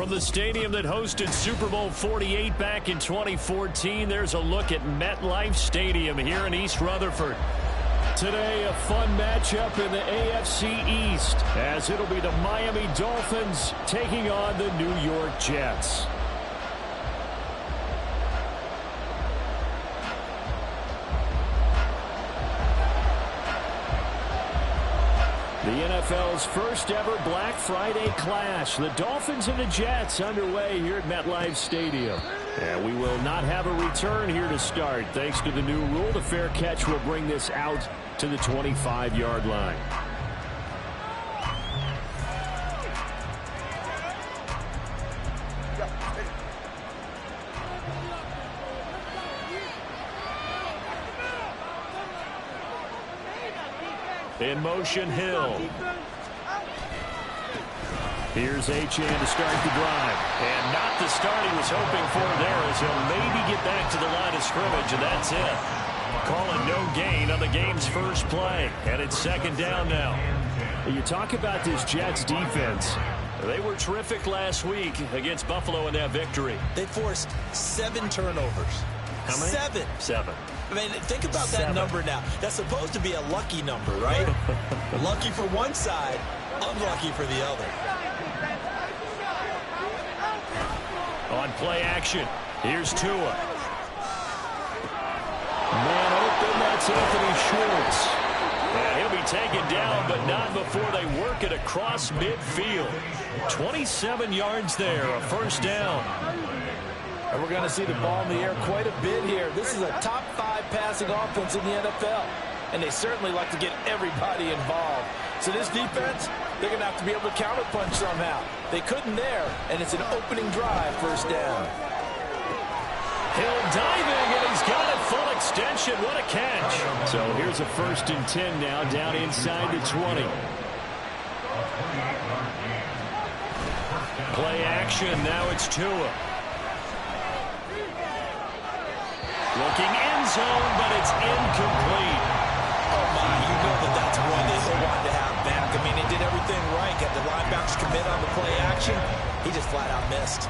From the stadium that hosted Super Bowl 48 back in 2014, there's a look at MetLife Stadium here in East Rutherford. Today, a fun matchup in the AFC East, as it'll be the Miami Dolphins taking on the New York Jets. The NFL's first ever Black Friday clash. The Dolphins and the Jets underway here at MetLife Stadium. And we will not have a return here to start. Thanks to the new rule, the fair catch will bring this out to the 25-yard line. In motion, Hill. Here's Achane to start the drive. And not the start he was hoping for there, as he'll maybe get back to the line of scrimmage, and that's it. Calling no gain on the game's first play. And it's second down now. You talk about this Jets defense. They were terrific last week against Buffalo in that victory. They forced 7 turnovers. How many? 7. I mean, think about that number now. That's supposed to be a lucky number, right? Lucky for one side, unlucky for the other. On play action, here's Tua. Man open, that's Anthony Schwartz. And he'll be taken down, but not before they work it across midfield. 27 yards there, a first down. And we're going to see the ball in the air quite a bit here. This is a top 5 passing offense in the NFL. And they certainly like to get everybody involved. So this defense, they're going to have to be able to counterpunch somehow. They couldn't there, and it's an opening drive, first down. Hill diving, and he's got it full extension. What a catch. So here's a 1st and 10 now, down inside the 20. Play action, now it's Tua. Looking end zone, but it's incomplete. Oh, my, you know that's one they so wanted to have back. I mean, he did everything right. Got the linebackers commit on the play action. He just flat out missed.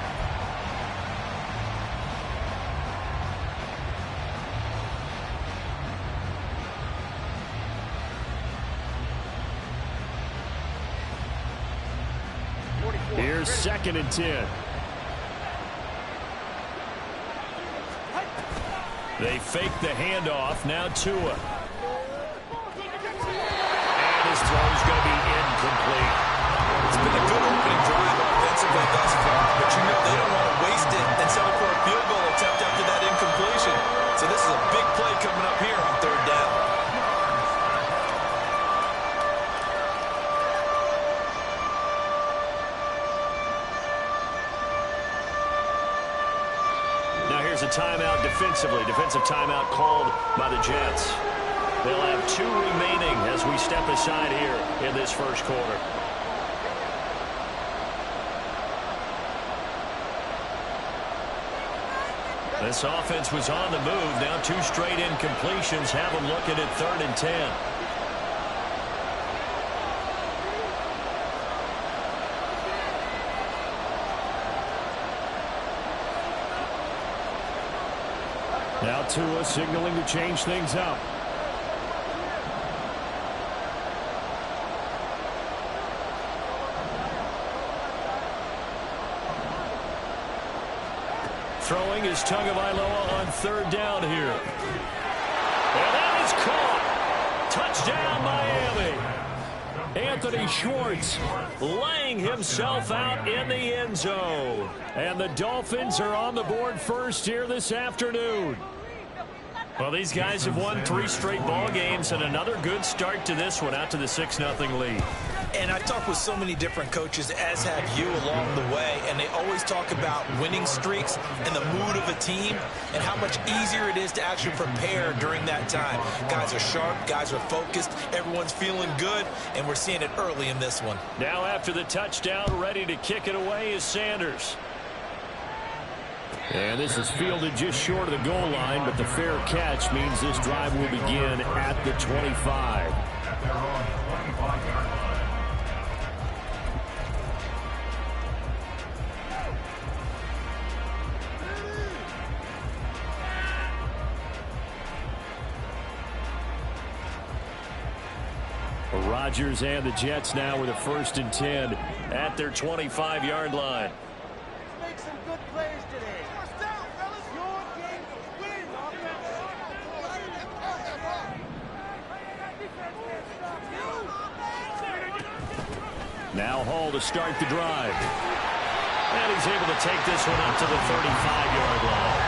Here's 2nd and 10. They fake the handoff. Now Tua. And his throw's going to be incomplete. It's been a good opening drive offensively thus far, but you know they don't want to waste it and settle for a field goal attempt after that incompletion. So this is a big play coming up here on 3rd down. Here's a timeout defensively. Defensive timeout called by the Jets. They'll have 2 remaining as we step aside here in this first quarter. This offense was on the move. Now 2 straight incompletions have them looking at 3rd and 10. Now Tua signaling to change things up. Throwing is Tagovailoa on 3rd down here. And that is caught. Touchdown, Miami. Anthony Schwartz laying himself out in the end zone. And the Dolphins are on the board first here this afternoon. Well, these guys have won 3 straight ball games, and another good start to this one, out to the 6-0 lead. And I talked with so many different coaches, as have you, along the way, and they always talk about winning streaks and the mood of a team and how much easier it is to actually prepare during that time. Guys are sharp, guys are focused, everyone's feeling good, and we're seeing it early in this one. Now after the touchdown, ready to kick it away is Sanders. And this is fielded just short of the goal line, but the fair catch means this drive will begin at the 25. Rodgers and the Jets now with a 1st and 10 at their 25-yard line. Make some good plays today. First down, fellas. Your game to win. Now Hall to start the drive. And he's able to take this one up to the 35-yard line.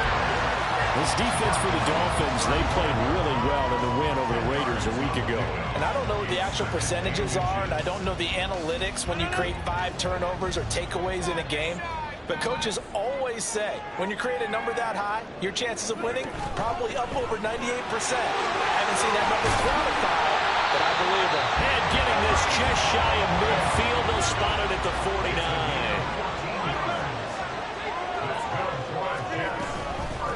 This defense for the Dolphins, they played really well in the win over the Raiders a week ago. And I don't know what the actual percentages are, and I don't know the analytics when you create 5 turnovers or takeaways in a game. But coaches always say, when you create a number that high, your chances of winning probably up over 98%. I haven't seen that number quantified, but I believe it. And getting this just shy of midfield, they'll spot it at the 49.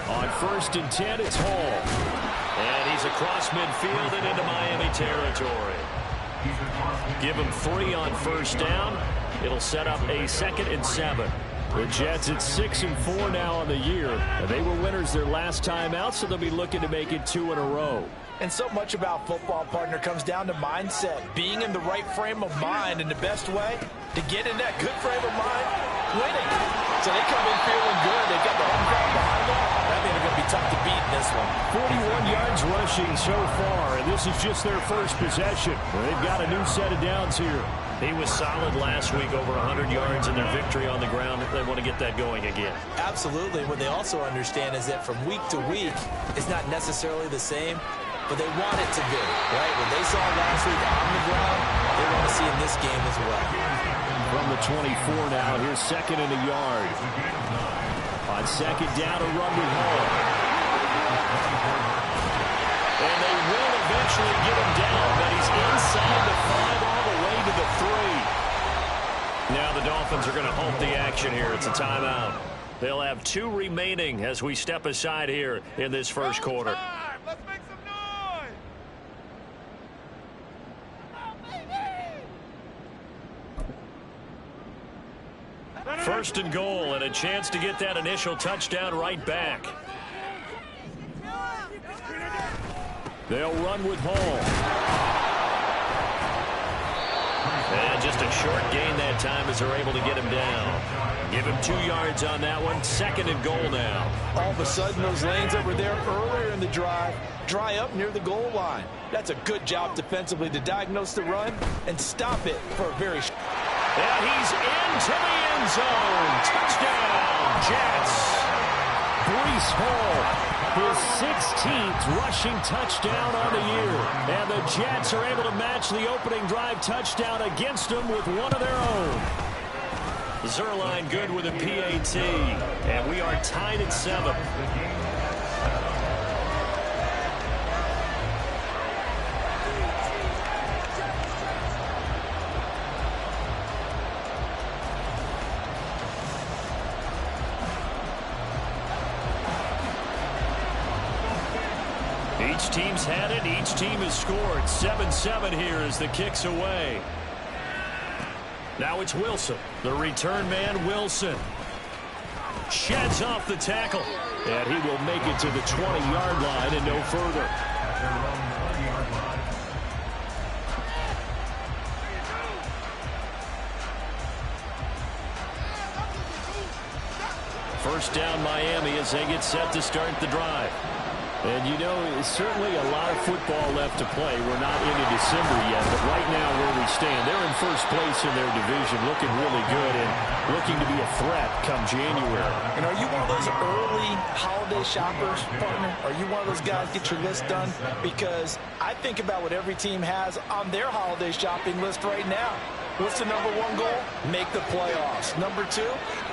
On 1st and 10, it's Hall. And he's across midfield and into Miami territory. Give him 3 on 1st down. It'll set up a 2nd and 7. The Jets at 6 and 4 now on the year. And they were winners their last time out, so they'll be looking to make it 2 in a row. And so much about football, partner, comes down to mindset. Being in the right frame of mind, and the best way to get in that good frame of mind, winning. So they come in feeling good. They've got the home crowd behind them. That means they're going to be tough to beat in this one. 41 yards rushing so far, and this is just their first possession. They've got a new set of downs here. He was solid last week, over 100 yards in their victory on the ground. They want to get that going again. Absolutely. What they also understand is that from week to week, it's not necessarily the same, but they want it to be, right? What they saw last week on the ground, they want to see in this game as well. From the 24 now, here's 2nd and a yard. On 2nd down, a run with Hall. And they will eventually get him down, but he's inside the 5 all the way to the 3. Now the Dolphins are going to halt the action here. It's a timeout. They'll have 2 remaining as we step aside here in this first quarter. Let's make some noise. 1st and goal, and a chance to get that initial touchdown right back. They'll run with Hall. And just a short gain that time as they're able to get him down. Give him 2 yards on that one. 2nd and goal now. All of a sudden, those lanes that were there earlier in the drive dry up near the goal line. That's a good job defensively to diagnose the run and stop it for a very short. And he's into the end zone. Touchdown, Jets. Breece Hall, his 16th rushing touchdown on the year. And the Jets are able to match the opening drive touchdown against them with one of their own. Zerline good with a PAT. And we are tied at 7. Each team's had it. Each team has scored. 7-7 here as the kick's away. Now it's Wilson. The return man, Wilson. Sheds off the tackle. And he will make it to the 20-yard line and no further. First down, Miami, as they get set to start the drive. And, you know, certainly a lot of football left to play. We're not into December yet, but right now where we stand, they're in first place in their division, looking really good and looking to be a threat come January. And are you one of those early holiday shoppers, partner? Are you one of those guys get your list done? Because I think about what every team has on their holiday shopping list right now. What's the number 1 goal? Make the playoffs. Number 2,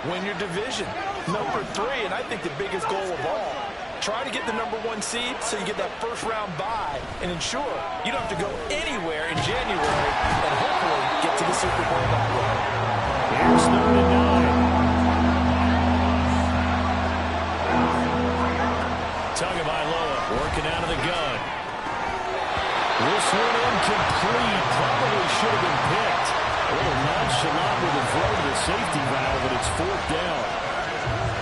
win your division. Number 3, and I think the biggest goal of all, try to get the number 1 seed so you get that first-round bye and ensure you don't have to go anywhere in January and hopefully get to the Super Bowl that way. Here's 3rd and 9. Tagovailoa working out of the gun. This one incomplete. Probably should have been picked. A little nonchalant with a throw to the safety valve, but it's 4th down.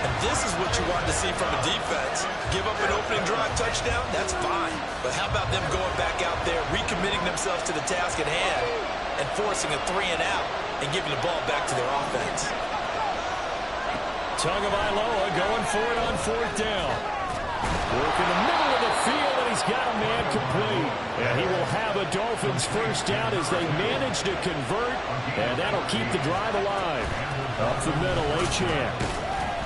And this is what what you wanted to see from a defense. Give up an opening drive touchdown, that's fine. But how about them going back out there, recommitting themselves to the task at hand, and forcing a 3-and-out and giving the ball back to their offense. Tagovailoa going for it on 4th down. Work in the middle of the field, and he's got a man complete. And he will have a Dolphins first down as they manage to convert, and that'll keep the drive alive. Up the middle, Achane.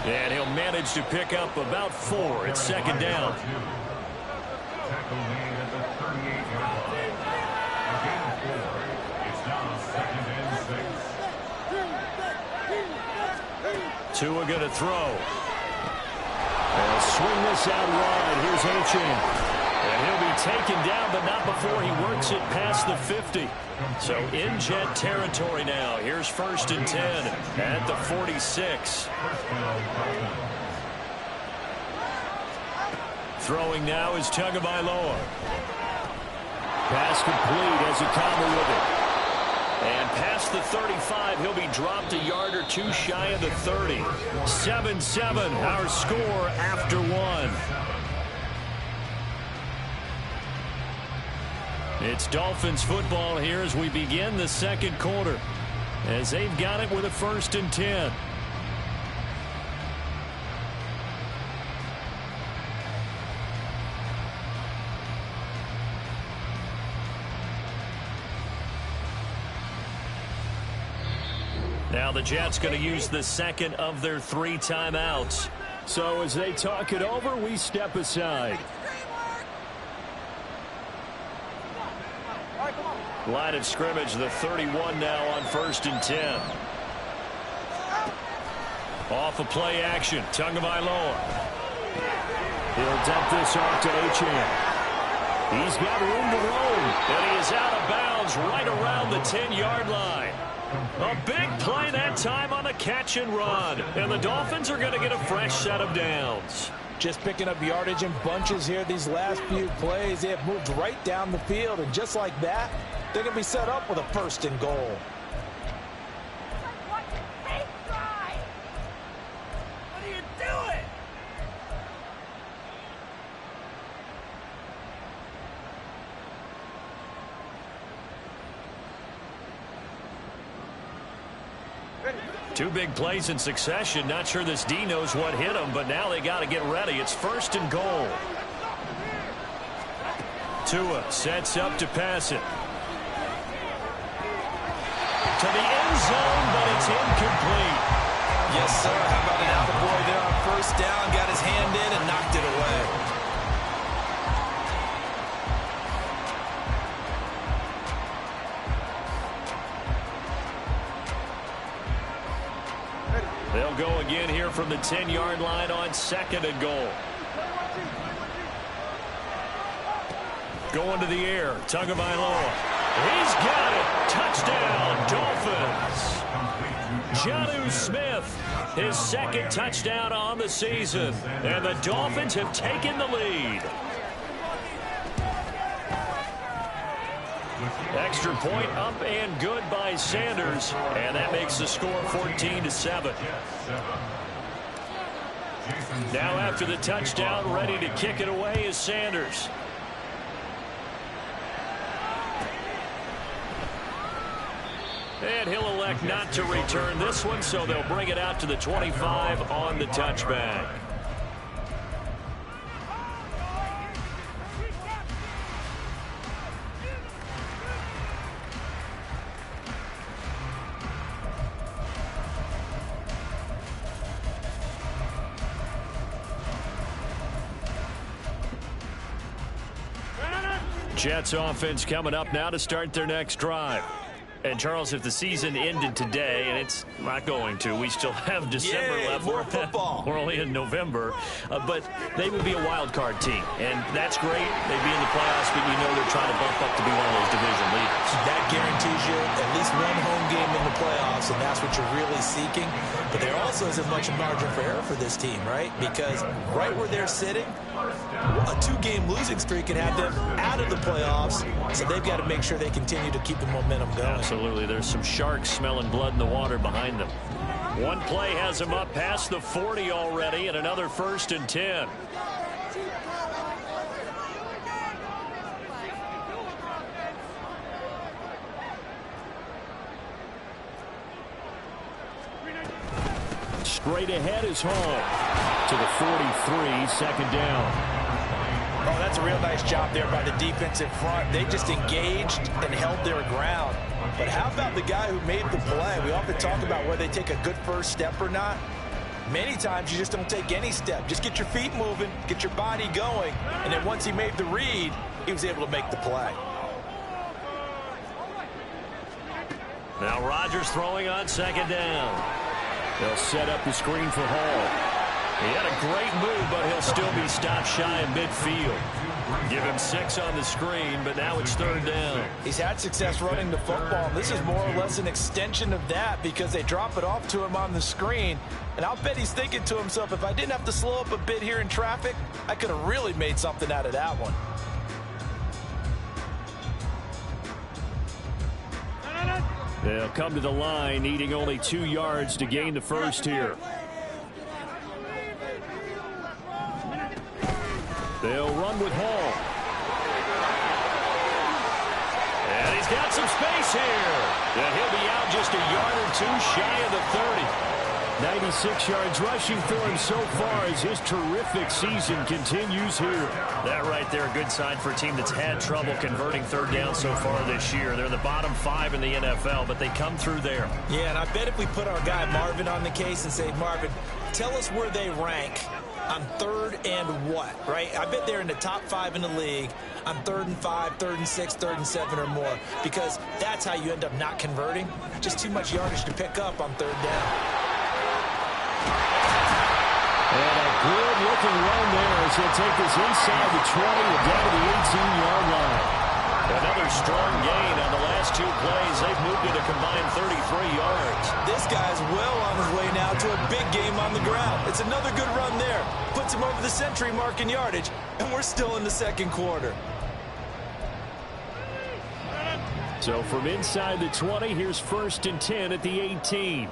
And he'll manage to pick up about 4 at 2nd down. Tua going to throw. And swing this out wide. Here's Achane. And he'll be taken down, but not before he works it past the 50. So in Jet territory now. Here's 1st and 10 at the 46. Throwing now is Tagovailoa. Pass complete as Okama with it. And past the 35, he'll be dropped a yard or 2 shy of the 30. 7-7, our score after 1. It's Dolphins football here as we begin the 2nd quarter, as they've got it with a 1st and 10. Now the Jets going to use the 2nd of their 3 timeouts. So as they talk it over, we step aside. Line of scrimmage, the 31 now on 1st and 10. Off of play action, Tagovailoa. He'll dump this off to Achane. He's got room to roam, and he is out of bounds right around the 10-yard line. A big play that time on the catch and run. And the Dolphins are going to get a fresh set of downs. Just picking up yardage in bunches here these last few plays. They have moved right down the field, and just like that, they're going to be set up with a 1st and goal. What are you doing? Two big plays in succession. Not sure this D knows what hit him, but now they got to get ready. It's 1st and goal. Tua sets up to pass it. To the end zone, but it's incomplete. Yes, sir. How about an attaboy there on 1st down? Got his hand in and knocked it away. They'll go again here from the 10-yard line on 2nd and goal. Going to the air, Tagovailoa. He's got it. Touchdown, Dolphins. Jonnu Smith, his 2nd touchdown on the season. And the Dolphins have taken the lead. Extra point up and good by Sanders, and that makes the score 14-7. Now after the touchdown, ready to kick it away is Sanders. And he'll elect not to return this one, so they'll bring it out to the 25 on the touchback. Jets offense coming up now to start their next drive. And, Charles, if the season ended today, and it's not going to, we still have December left. More football. We're only in November. But they would be a wild card team, and that's great. They'd be in the playoffs, but you know they're trying to bump up to be one of those division leaders. That guarantees you at least one home game in the playoffs, and that's what you're really seeking. But there also isn't much margin for error for this team, right? Because right where they're sitting, a 2-game losing streak can have them out of the playoffs, so they've got to make sure they continue to keep the momentum going. Absolutely. There's some sharks smelling blood in the water behind them. One play has him up past the 40 already, and another 1st and 10. Straight ahead is Hall to the 43, 2nd down. Oh, that's a real nice job there by the defensive front. They just engaged and held their ground. But how about the guy who made the play? We often talk about whether they take a good first step or not. Many times you just don't take any step. Just get your feet moving, get your body going, and then once he made the read, he was able to make the play. Now Rodgers throwing on 2nd down. They'll set up the screen for Hall. He had a great move, but he'll still be stopped shy of midfield. Give him 6 on the screen, but now it's 3rd down. He's had success running the football. This is more or less an extension of that because they drop it off to him on the screen. And I'll bet he's thinking to himself, if I didn't have to slow up a bit here in traffic, I could have really made something out of that one. They'll come to the line, needing only 2 yards to gain the first here. They'll run with Hall. And he's got some space here. And he'll be out just a yard or 2 shy of the 30. 96 yards rushing for him so far as his terrific season continues here. That right there, a good sign for a team that's had trouble converting 3rd down so far this year. They're in the bottom 5 in the NFL, but they come through there. Yeah, and I bet if we put our guy Marvin on the case and say, Marvin, tell us where they rank on 3rd and what, right? I bet they're in the top 5 in the league on 3rd and 5, 3rd and 6, 3rd and 7 or more, because that's how you end up not converting. Just too much yardage to pick up on 3rd down. And a good-looking run there as he'll take this inside the 20 and down to the 18-yard line. Another strong gain on the last 2 plays. They've moved it a combined 33 yards. This guy's well on his way now to a big game on the ground. It's another good run there. Puts him over the century mark in yardage, and we're still in the 2nd quarter. So from inside the 20, here's 1st and 10 at the 18.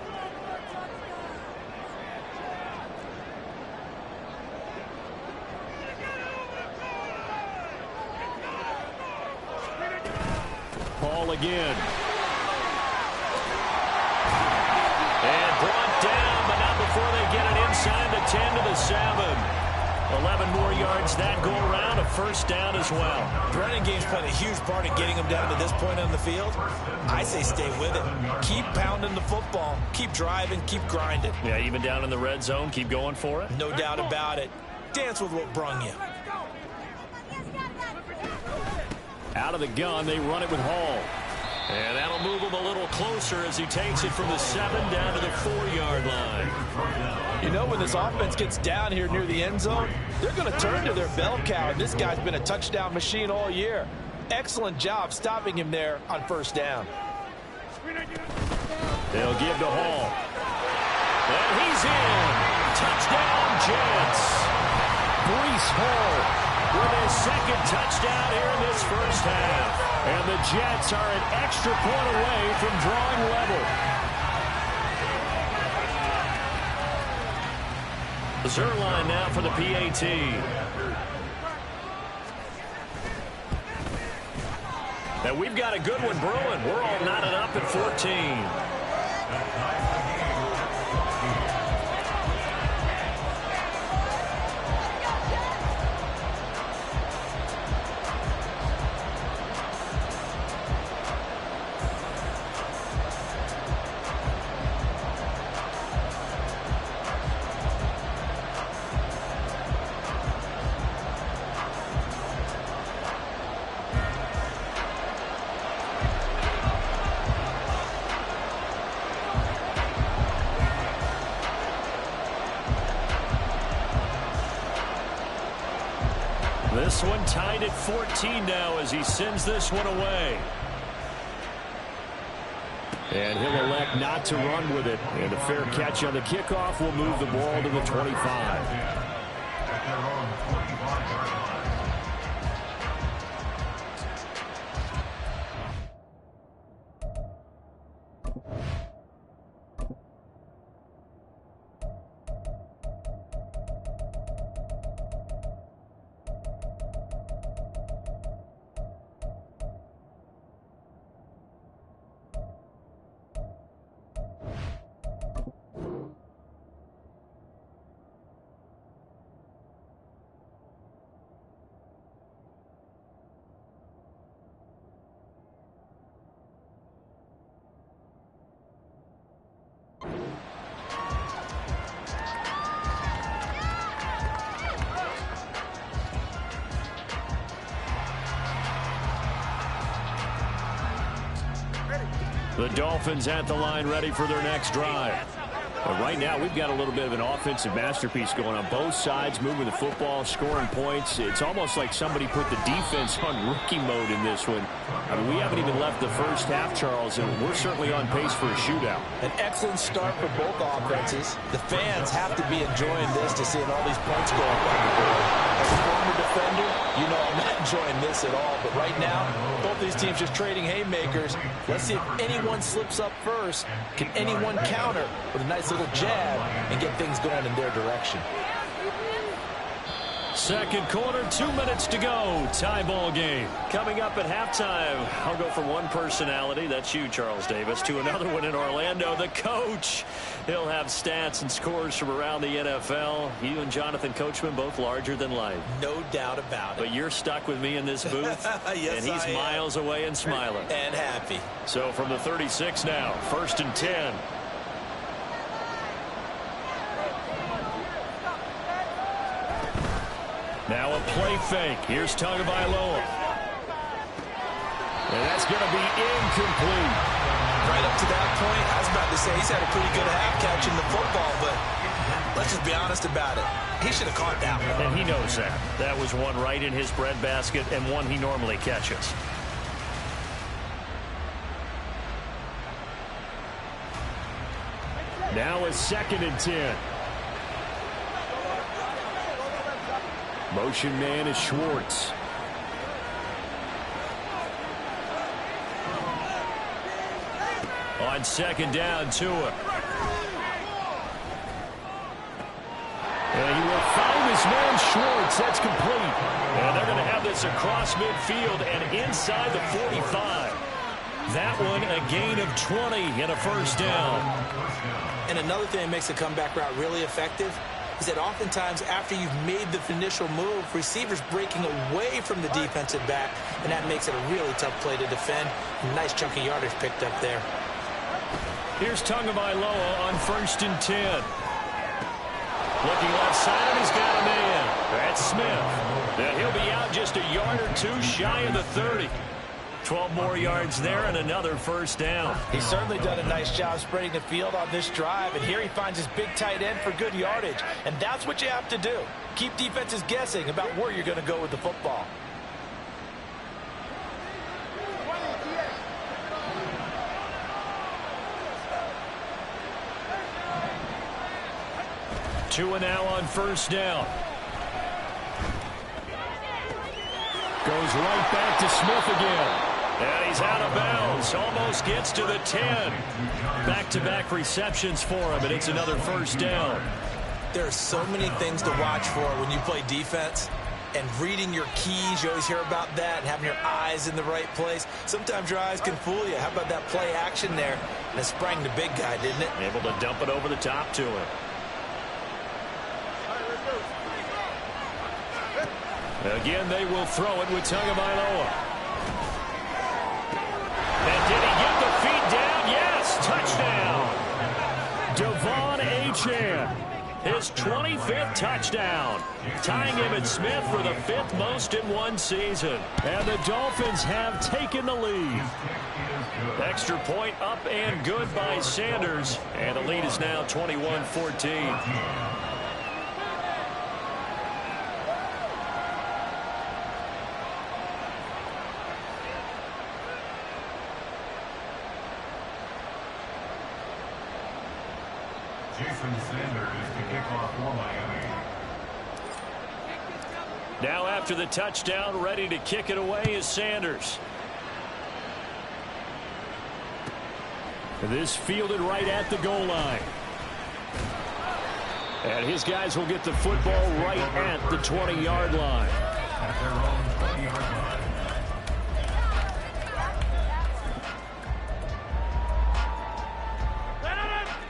Ball again. And brought down, but not before they get it inside the 10 to the 7. 11 more yards that go around, a 1st down as well. The running game's played a huge part in getting them down to this point on the field. I say stay with it. Keep pounding the football. Keep driving. Keep grinding. Yeah, even down in the red zone, keep going for it. No doubt about it. Dance with what brung you. Out of the gun, they run it with Hall. And that'll move him a little closer as he takes it from the 7 down to the 4-yard line. You know, when this offense gets down here near the end zone, they're going to turn to their bell cow. And this guy's been a touchdown machine all year. Excellent job stopping him there on 1st down. They'll give to Hall. And he's in. Touchdown, Jets. Breece Hall with his 2nd touchdown here in this 1st half. And the Jets are an extra point away from drawing level. Zerline now for the PAT. And we've got a good one brewing. We're all knotted up at 14. This one tied at 14 now as he sends this one away. And he'll elect not to run with it. And a fair catch on the kickoff will move the ball to the 25. The Dolphins at the line ready for their next drive. But right now, we've got a little bit of an offensive masterpiece going on. Both sides moving the football, scoring points. It's almost like somebody put the defense on rookie mode in this one. I mean, we haven't even left the first half, Charles, and we're certainly on pace for a shootout. An excellent start for both offenses. The fans have to be enjoying this to seeing all these points going on the board. As a former defender, you know I'm not enjoying this at all. But right now, both these teams just trading haymakers. Let's see if anyone slips up first. Can anyone counter with a nice little jab and get things going in their direction? Second quarter, 2 minutes to go. Tie ball game. Coming up at halftime, I'll go from one personality, that's you, Charles Davis, to another one in Orlando, the coach. He'll have stats and scores from around the NFL. You and Jonathan Coachman, both larger than life. No doubt about it. But you're stuck with me in this booth, yes, and he's miles away and smiling. And happy. So from the 36 now, 1st and 10. Now a play fake. Here's Tagovailoa. And that's going to be incomplete. Right up to that point, I was about to say he's had a pretty good half catching the football, but let's just be honest about it. He should have caught that one. And he knows that. That was one right in his breadbasket and one he normally catches. Now a 2nd and 10. Motion man is Schwartz. On 2nd down, Tua. And he will find his man Schwartz. That's complete. And they're going to have this across midfield and inside the 45. That one a gain of 20 and a 1st down. And another thing that makes the comeback route really effective is that oftentimes after you've made the initial move, receivers breaking away from the defensive back, and that makes it a really tough play to defend. A nice chunk of yardage picked up there. Here's Tagovailoa on 1st and 10. Looking left side, and he's got a man. That's Smith. Now he'll be out just a yard or two shy of the 30. 12 more yards there and another 1st down. He's certainly done a nice job spreading the field on this drive, and here he finds his big tight end for good yardage. And that's what you have to do. Keep defenses guessing about where you're going to go with the football. Tua now on 1st down. Goes right back to Smith again. And he's out of bounds. Almost gets to the 10. Back-to-back receptions for him, and it's another 1st down. There are so many things to watch for when you play defense. And reading your keys, you always hear about that, and having your eyes in the right place. Sometimes your eyes can fool you. How about that play action there? And it sprang the big guy, didn't it? Able to dump it over the top to him. Again, they will throw it with Tagovailoa. And did he get the feet down? Yes, touchdown. Devon Achane, his 25th touchdown, tying him and Smith for the 5th most in one season. And the Dolphins have taken the lead. Extra point up and good by Sanders. And the lead is now 21-14. Now after the touchdown, ready to kick it away is Sanders. This fielded right at the goal line. And his guys will get the football right at the 20-yard line. At their own 20-yard line.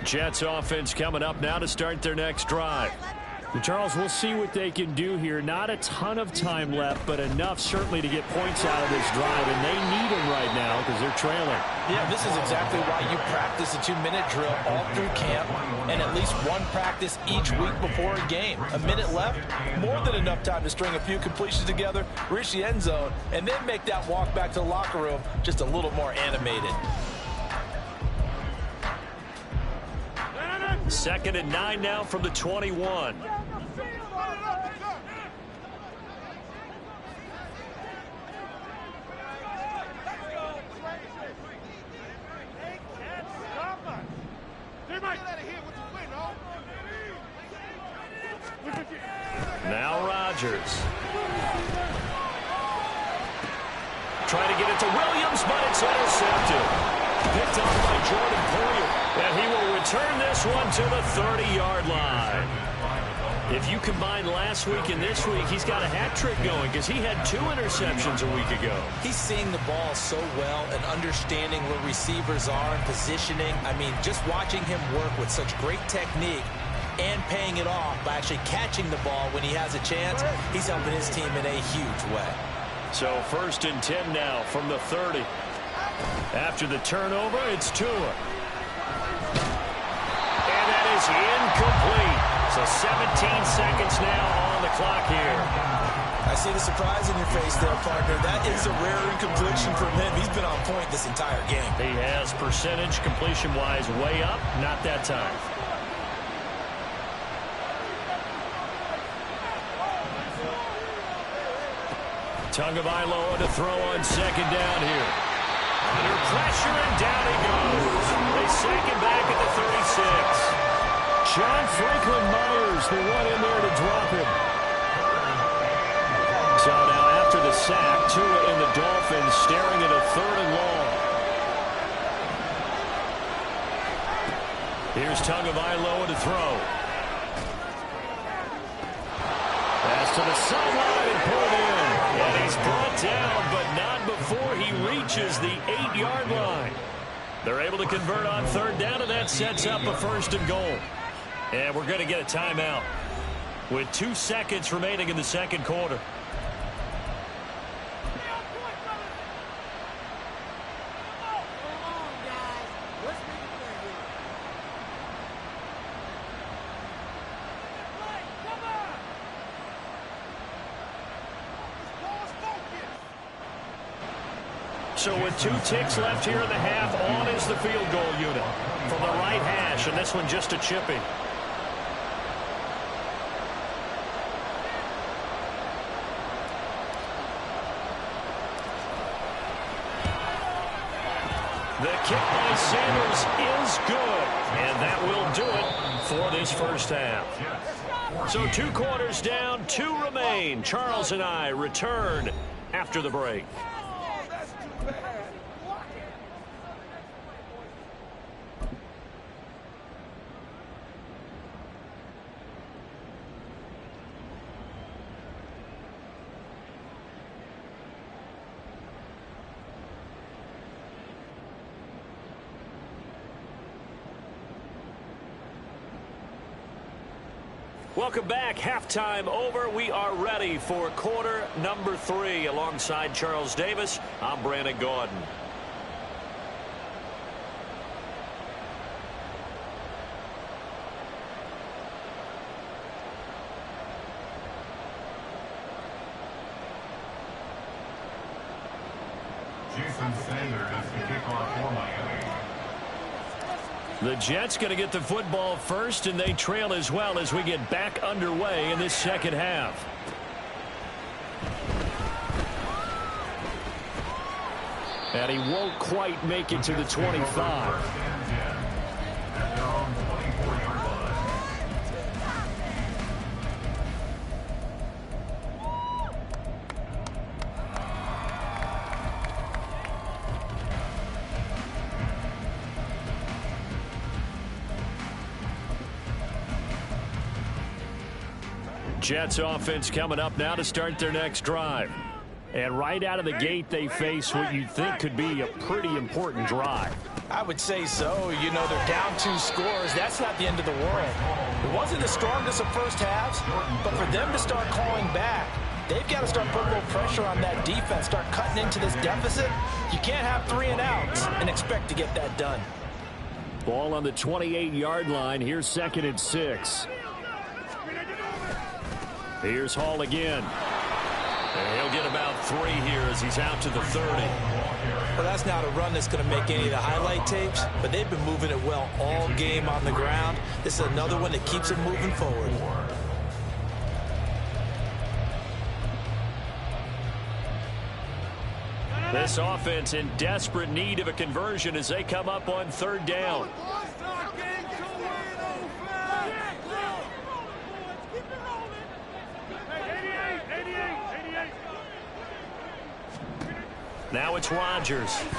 Jets offense coming up now to start their next drive. Charles, we'll see what they can do here. Not a ton of time left, but enough certainly to get points out of this drive, and they need them right now because they're trailing. Yeah, this is exactly why you practice a 2-minute drill all through camp and at least one practice each week before a game. A minute left, more than enough time to string a few completions together, reach the end zone, and then make that walk back to the locker room just a little more animated. 2nd and 9 now from the 21. Now Rodgers. Trying to get it to Williams, but it's intercepted. Picked off by Jordan Poyer. And he will return this one to the 30-yard line. If you combine last week and this week, he's got a hat trick going because he had 2 interceptions a week ago. He's seeing the ball so well and understanding where receivers are and positioning. I mean, just watching him work with such great technique and paying it off by actually catching the ball when he has a chance, he's helping his team in a huge way. So 1st and 10 now from the 30. After the turnover, it's Tua. And that is incomplete. So 17 seconds now on the clock here. I see the surprise in your face there, partner. That is a rare incompletion from him. He's been on point this entire game. He has percentage completion-wise way up. Not that time. Tagovailoa to throw on 2nd down here. Under pressure, and down he goes. They sack him back at the 36. John Franklin Myers, the one in there to drop him. So now after the sack, Tua and the Dolphins staring at a 3rd and long. Here's Tagovailoa to throw. Pass to the sideline and pulled in. And he's brought down, but not before he reaches the 8-yard line. They're able to convert on 3rd down, and that sets up a 1st and goal. And we're going to get a timeout with 2 seconds remaining in the 2nd quarter. So with 2 ticks left here in the half, on is the field goal unit from the right hash, and this one just a chippy. The kick by Sanders is good, and that will do it for this 1st half. So 2 quarters down, 2 remain. Charles and I return after the break. Welcome back. Halftime over. We are ready for quarter number 3. Alongside Charles Davis, I'm Brandon Gordon. Jason Sanders is the kickoff for Miami. The Jets going to get the football first, and they trail as well as we get back underway in this 2nd half. And he won't quite make it to the 25. Jets offense coming up now to start their next drive. And right out of the gate, they face what you'd think could be a pretty important drive. I would say so. You know, they're down 2 scores. That's not the end of the world. It wasn't the strongest of first halves, but for them to start clawing back, they've got to start putting a little pressure on that defense, start cutting into this deficit. You can't have 3 and outs and expect to get that done. Ball on the 28-yard line. Here's 2nd and 6. Here's Hall again. And he'll get about 3 here as he's out to the 30. Well, that's not a run that's going to make any of the highlight tapes, but they've been moving it well all game on the ground. This is another one that keeps them moving forward. This offense in desperate need of a conversion as they come up on third down. Now it's Rodgers. He's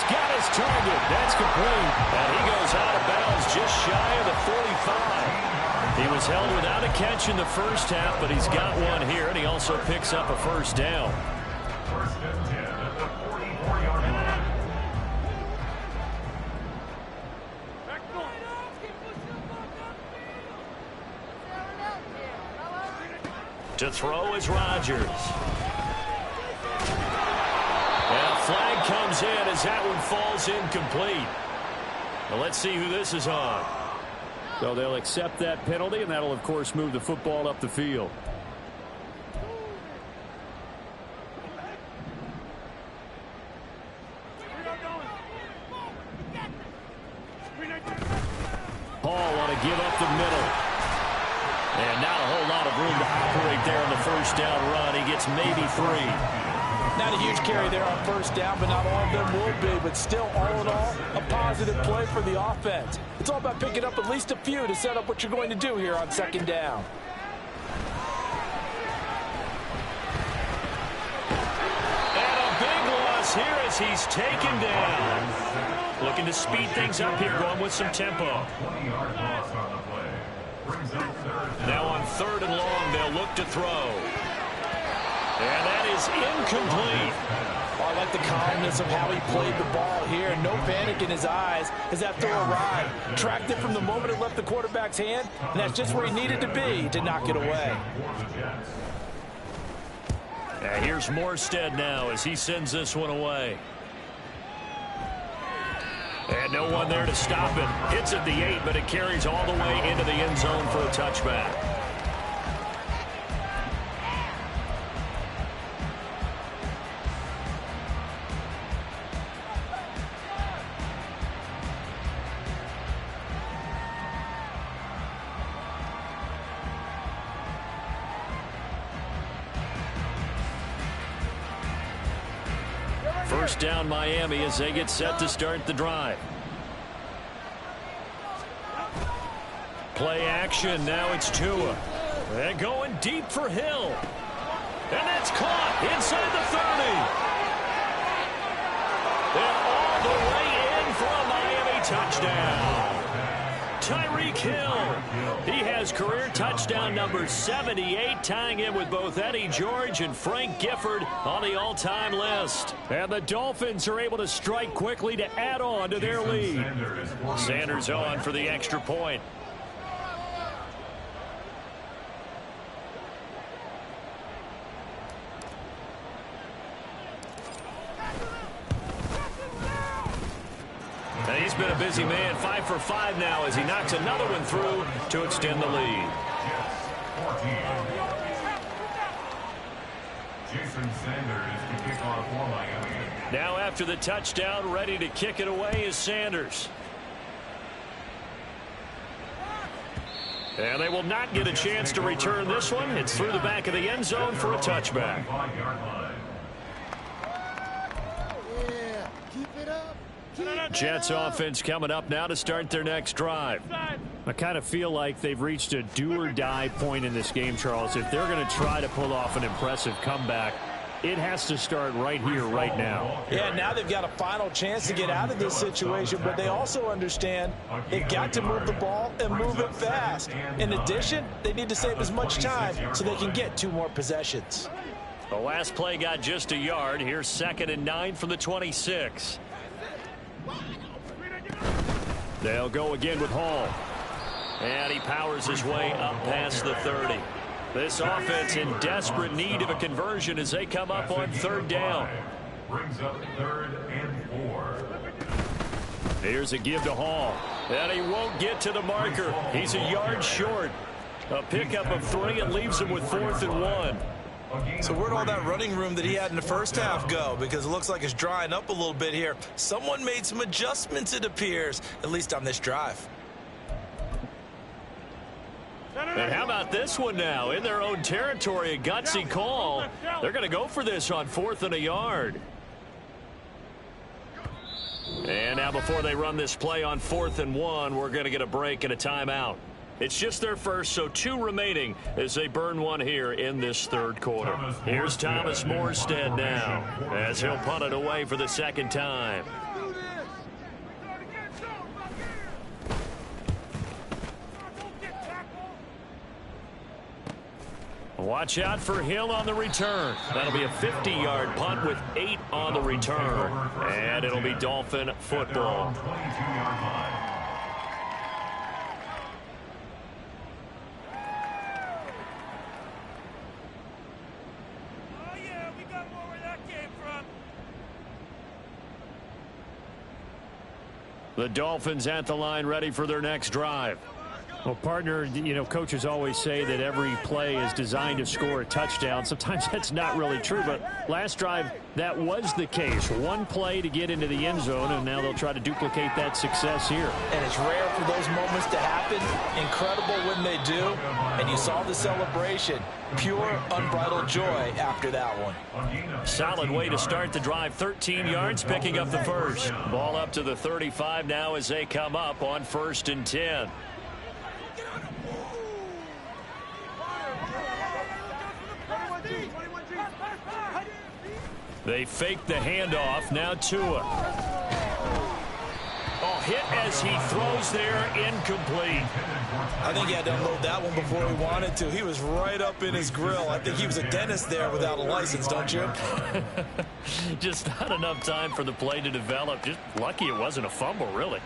got his target. That's complete. And he goes out of bounds just shy of the 45. He was held without a catch in the first half, but he's got one here, and he also picks up a first down. First and 10 at the 44-yard line. To throw is Rodgers. And a flag comes in as that one falls incomplete. Well, let's see who this is on. So they'll accept that penalty, and that'll, of course, move the football up the field. Hall want to give up the middle. And not a whole lot of room to operate there on the first down run. He gets maybe 3. Not a huge carry there on first down, but not all of them will be. But still, all in all, a positive play for the offense. It's all about picking up at least a few to set up what you're going to do here on second down. And a big loss here as he's taken down. Looking to speed things up here, going with some tempo. 20-yard loss on the play. Brings up third down. Now on third and long, they'll look to throw. And that is incomplete. I like the calmness of how he played the ball here. No panic in his eyes as that throw arrived. Tracked it from the moment it left the quarterback's hand, and that's just where he needed to be to knock it away. And here's Morstead now as he sends this one away. And no one there to stop it. Hits at the 8, but it carries all the way into the end zone for a touchback. First down Miami as they get set to start the drive. Play action. Now it's Tua. They're going deep for Hill. And that's caught inside the 30. And all the way in for a Miami touchdown. Tyreek Hill. He has career touchdown number 78, tying him with both Eddie George and Frank Gifford on the all-time list. And the Dolphins are able to strike quickly to add on to their lead. Sanders on for the extra point. And he's been a busy man, 5 for 5 now as he knocks another one through to extend the lead. Jason Sanders to kick off for Miami. Now after the touchdown, ready to kick it away is Sanders. And they will not get a chance to return this one. It's through the back of the end zone for a touchback. Yeah, keep it up. Jets offense coming up now to start their next drive. I kind of feel like they've reached a do-or-die point in this game, Charles. If they're going to try to pull off an impressive comeback, it has to start right here, right now. Yeah, now they've got a final chance to get out of this situation, but they also understand they've got to move the ball and move it fast. In addition, they need to save as much time so they can get 2 more possessions. The last play got just a yard. Here's 2nd and 9 from the 26. They'll go again with Hall. And he powers his way up past the 30. This offense in desperate need of a conversion as they come up on third down. Brings up 3rd and 4. Here's a give to Hall. And he won't get to the marker. He's a yard short. A pickup of 3 and leaves him with 4th and 1. So where'd all that running room that he had in the first half go? Because it looks like it's drying up a little bit here. Someone made some adjustments, it appears, at least on this drive. And how about this one now? In their own territory, a gutsy call. They're going to go for this on 4th and a yard. And now before they run this play on 4th and 1, we're going to get a break and a timeout. It's just their first, so 2 remaining as they burn one here in this 3rd quarter. Here's Thomas Morstead now as he'll punt it away for the 2nd time. Watch out for Hill on the return. That'll be a 50-yard punt with 8 on the return. And it'll be Dolphin football. The Dolphins at the line, ready for their next drive. Well, partner, you know, coaches always say that every play is designed to score a touchdown. Sometimes that's not really true, but last drive, that was the case. One play to get into the end zone, and now they'll try to duplicate that success here. And it's rare for those moments to happen. Incredible when they do. And you saw the celebration. Pure, unbridled joy after that one. Solid way to start the drive. 13 yards, picking up the first. Ball up to the 35 now as they come up on 1st and 10. They fake the handoff. Now Tua. Oh, hit as he throws there, incomplete. I think he had to unload that one before he wanted to. He was right up in his grill. I think he was a dentist there without a license, don't you? Just not enough time for the play to develop. Just lucky it wasn't a fumble, really.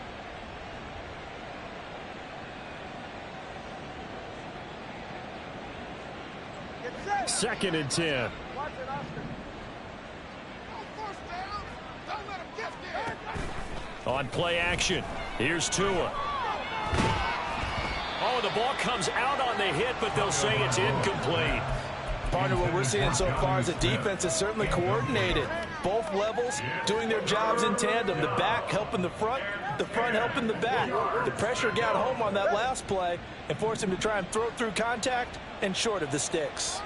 Second and 10. On play action, here's Tua. Oh, the ball comes out on the hit, but they'll say it's incomplete. Partner, what we're seeing so far is a defense is certainly coordinated. Both levels doing their jobs in tandem. The back helping the front helping the back. The pressure got home on that last play and forced him to try and throw through contact and short of the sticks.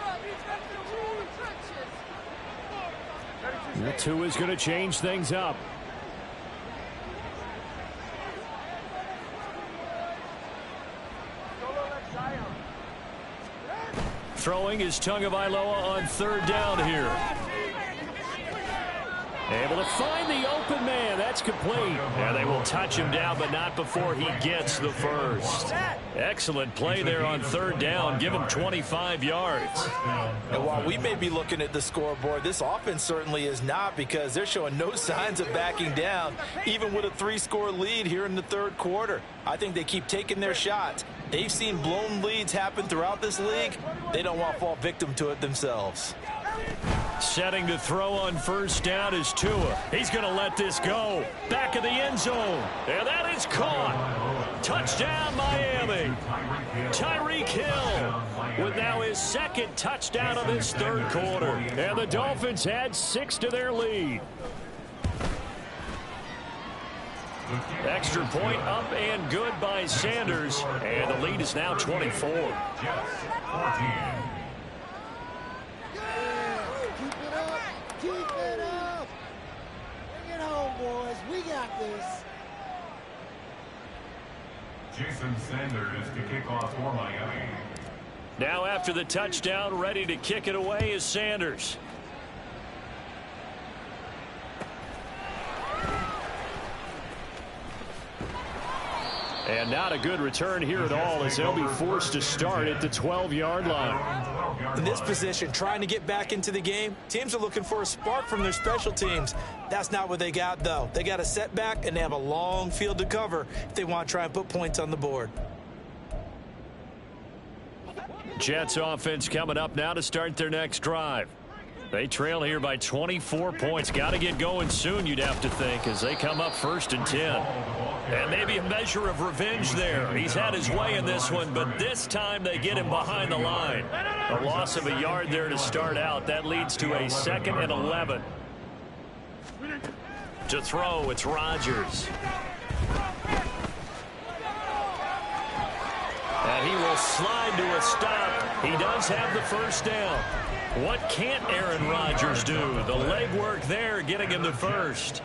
Tua's going to change things up. Throwing is Tagovailoa on 3rd down here. Able to find the open man. That's complete. And they will touch him down, but not before he gets the first. Excellent play there on 3rd down. Give him 25 yards. And while we may be looking at the scoreboard, this offense certainly is not, because they're showing no signs of backing down, even with a 3-score lead here in the 3rd quarter. I think they keep taking their shots. They've seen blown leads happen throughout this league. They don't want to fall victim to it themselves. Setting to throw on 1st down is Tua. He's going to let this go. Back of the end zone. And that is caught. Touchdown, Miami. Tyreek Hill with now his 2nd touchdown of this 3rd quarter. And the Dolphins add 6 to their lead. Extra point up and good by Sanders. And the lead is now 24. Keep it up. Bring it home, boys. We got this. Jason Sanders to kick off for Miami. Now after the touchdown, ready to kick it away is Sanders. And not a good return here at all, as they'll be forced to start at the 12-yard line. In this position, trying to get back into the game, teams are looking for a spark from their special teams. That's not what they got, though. They got a setback, and they have a long field to cover if they want to try and put points on the board. Jets offense coming up now to start their next drive. They trail here by 24 points. Got to get going soon, you'd have to think, as they come up 1st and 10. And maybe a measure of revenge there. He's had his way in this one, but this time they get him behind the line. A loss of a yard there to start out. That leads to a 2nd and 11. To throw, it's Rodgers. And he will slide to a stop. He does have the first down. What can't Aaron Rodgers do? The legwork there getting him the first.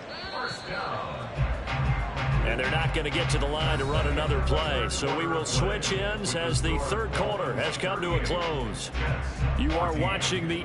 And they're not going to get to the line to run another play. So we will switch ends as the third quarter has come to a close. You are watching the...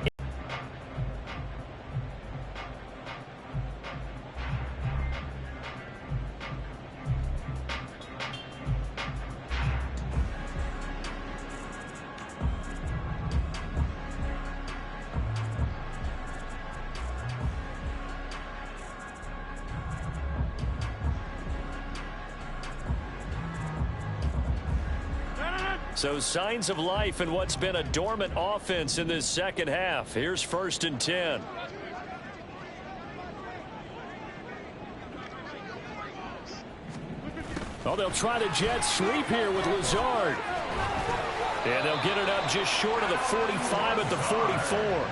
So signs of life in what's been a dormant offense in this second half. Here's 1st and 10. Oh, they'll try to jet sweep here with Lazard. And they'll get it up just short of the 45 at the 44.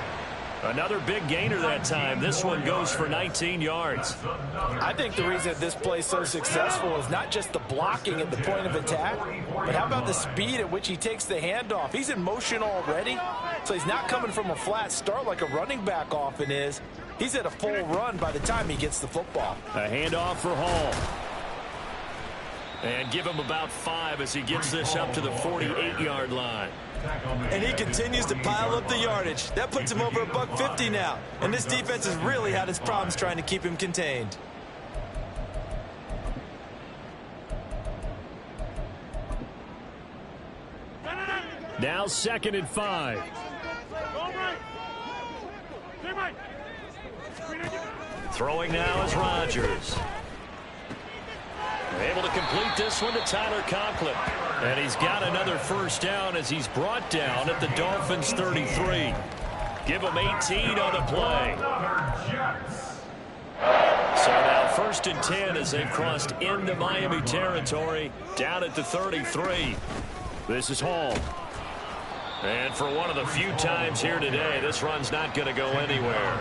Another big gainer that time. This one goes for 19 yards. I think the reason this play is so successful is not just the blocking at the point of attack, but how about the speed at which he takes the handoff? He's in motion already, so he's not coming from a flat start like a running back often is. He's at a full run by the time he gets the football. A handoff for Hall. And give him about 5 as he gets this up to the 48-yard line. And he continues to pile up the yardage. That puts him over $150 now. And this defense has really had its problems trying to keep him contained. Now 2nd and 5. Throwing now is Rodgers. Able to complete this one to Tyler Conklin. And he's got another first down as he's brought down at the Dolphins' 33. Give him 18 on the play. So now 1st and 10 as they've crossed into Miami territory down at the 33. This is Hall. And for one of the few times here today, this run's not going to go anywhere.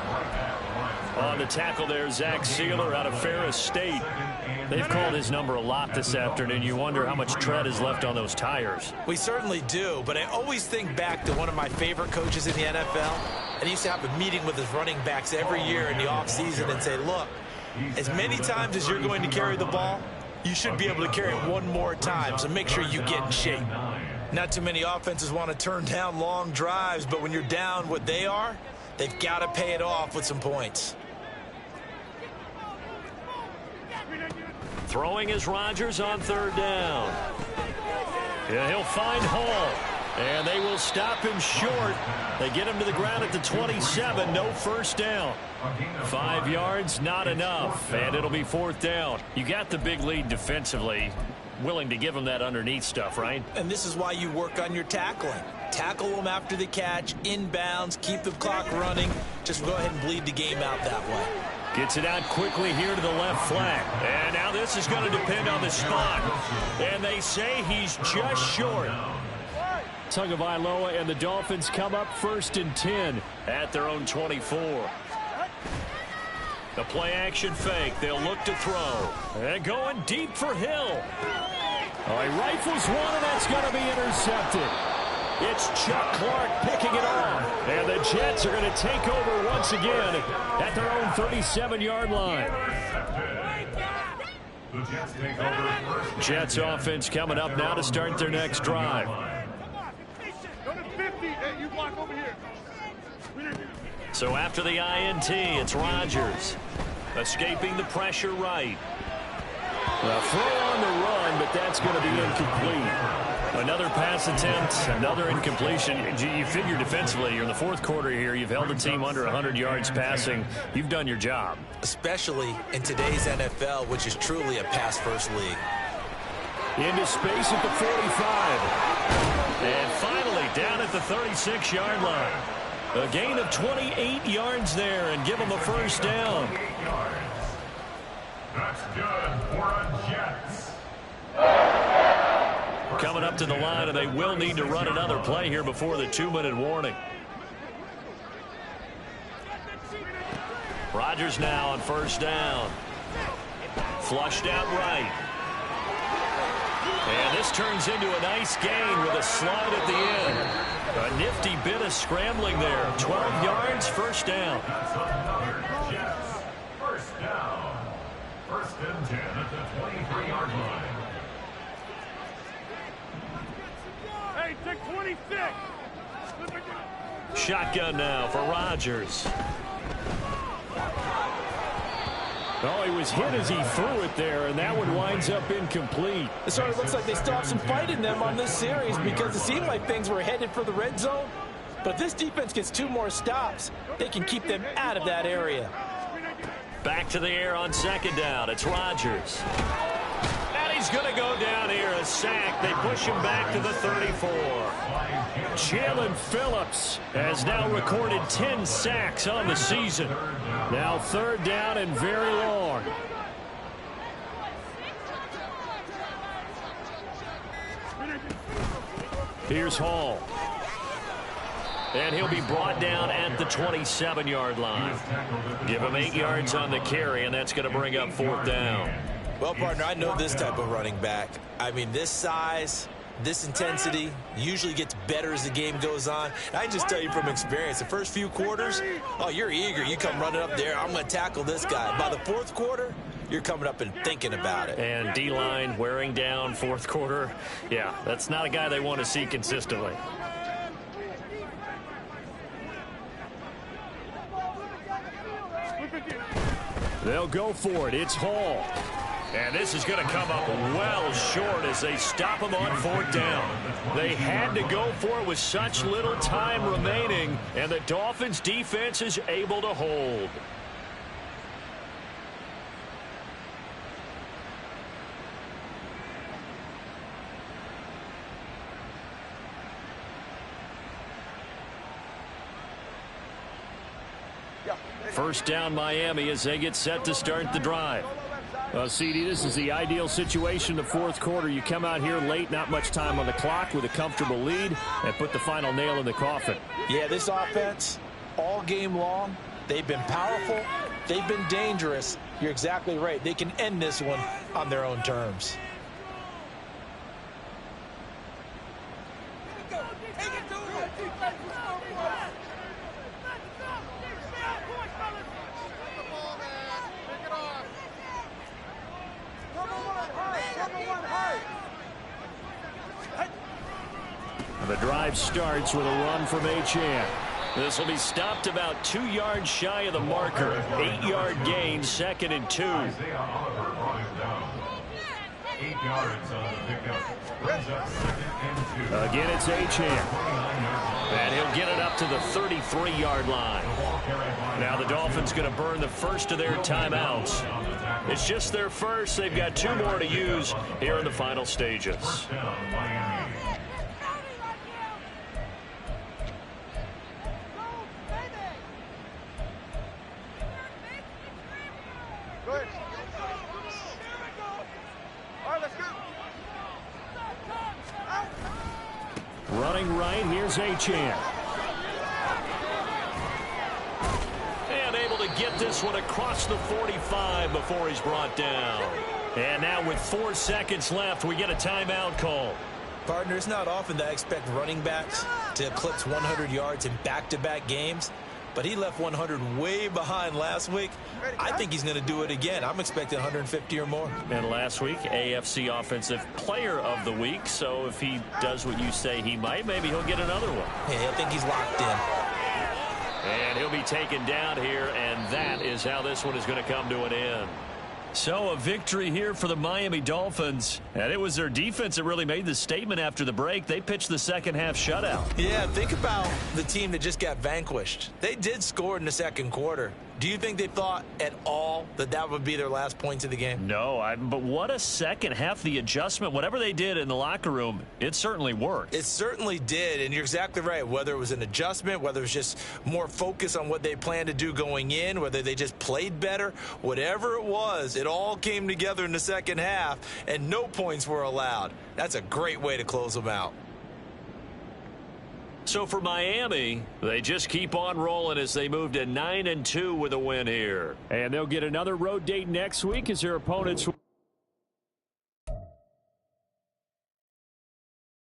On the tackle there, Zach Sealer out of Ferris State. They've called his number a lot this afternoon. You wonder how much tread is left on those tires. We certainly do, but I always think back to one of my favorite coaches in the NFL. And he used to have a meeting with his running backs every year in the offseason and say, look, as many times as you're going to carry the ball, you should be able to carry it one more time, so make sure you get in shape. Not too many offenses want to turn down long drives, but when you're down what they are, they've got to pay it off with some points. Throwing is Rodgers on 3rd down. Yeah, he'll find Hall. And they will stop him short. They get him to the ground at the 27. No first down. 5 yards, not enough. And it'll be 4th down. You got the big lead defensively. Willing to give him that underneath stuff, right? And this is why you work on your tackling. Tackle them after the catch, inbounds, keep the clock running. Just go ahead and bleed the game out that way. Gets it out quickly here to the left flank. And now this is going to depend on the spot. And they say he's just short. Tagovailoa and the Dolphins come up 1st and 10 at their own 24. The play action fake. They'll look to throw. And going deep for Hill. Oh, he rifles one, and that's going to be intercepted. It's Chuck Clark picking it off. And the Jets are going to take over once again at their own 37-yard line. Jets offense coming up now to start their next drive. So after the INT, it's Rodgers. Escaping the pressure right. A throw on the run, but that's going to be incomplete. Another pass attempt, another incompletion. You figure defensively, you're in the 4th quarter here. You've held the team under 100 yards passing. You've done your job. Especially in today's NFL, which is truly a pass-first league. Into space at the 45. And finally down at the 36-yard line. A gain of 28 yards there and give them a first down. That's good for a Jets. Coming up to the line, and they will need to run another play here before the 2-minute warning. Rodgers now on first down. Flushed out right. And this turns into a nice gain with a slide at the end. A nifty bit of scrambling there. 12 yards, first down. That's another Jets. First down. First and 10 at the 23-yard line. Hey, take 26. Shotgun now for Rodgers. Oh, he was hit as he threw it there, and that one winds up incomplete. It sort of looks like they still have some fight in them on this series because it seemed like things were headed for the red zone. But this defense gets 2 more stops. They can keep them out of that area. Back to the air on second down. It's Rodgers. And he's going to go down here, a sack. They push him back to the 34. Jalen Phillips has now recorded 10 sacks on the season. Now third down and very long. Here's Hall. And he'll be brought down at the 27-yard line. Give him 8 yards on the carry, and that's going to bring up fourth down. Well, partner, I know this type of running back. I mean, this size, this intensity usually gets better as the game goes on. And I just tell you from experience, the first few quarters, oh, you're eager. You come running up there, I'm going to tackle this guy. By the fourth quarter, you're coming up and thinking about it. And D-line wearing down fourth quarter. Yeah, that's not a guy they want to see consistently. They'll go for it. It's Hall. And this is going to come up well short as they stop him on fourth down. They had to go for it with such little time remaining, and the Dolphins' defense is able to hold. First down, Miami, as they get set to start the drive. Well, CD, this is the ideal situation in the fourth quarter. You come out here late, not much time on the clock, with a comfortable lead, and put the final nail in the coffin. Yeah, this offense, all game long, they've been powerful, they've been dangerous. You're exactly right. They can end this one on their own terms. The drive starts with a run from Achane. This will be stopped about 2 yards shy of the marker. 8-yard gain, second and 2. Isaiah Oliver brought him down. 8 yards on the pickup. Brings up second and 2. Again, it's Achane. And he'll get it up to the 33-yard line. Now the Dolphins going to burn the first of their timeouts. It's just their first. They've got 2 more to use here in the final stages. Running right, here's Achane. And able to get this one across the 45 before he's brought down. And now with 4 seconds left, we get a timeout call. Partner, it's not often that I expect running backs to eclipse 100 yards in back-to-back games, but he left 100 way behind last week. I think he's going to do it again. I'm expecting 150 or more. And last week, AFC Offensive Player of the Week. So if he does what you say he might, maybe he'll get another one. Yeah, I think he's locked in. And he'll be taken down here, and that is how this one is going to come to an end. So a victory here for the Miami Dolphins. And it was their defense that really made the statement after the break. They pitched the second half shutout. Yeah, think about the team that just got vanquished. They did score in the second quarter, Do you think they thought at all that that would be their last points of the game? No, but what a second half. The adjustment, whatever they did in the locker room, it certainly worked. It certainly did, and you're exactly right. Whether it was an adjustment, whether it was just more focus on what they planned to do going in, whether they just played better, whatever it was, it all came together in the second half, and no points were allowed. That's a great way to close them out. So for Miami, they just keep on rolling as they move to 9-2 with a win here. And they'll get another road date next week as their opponents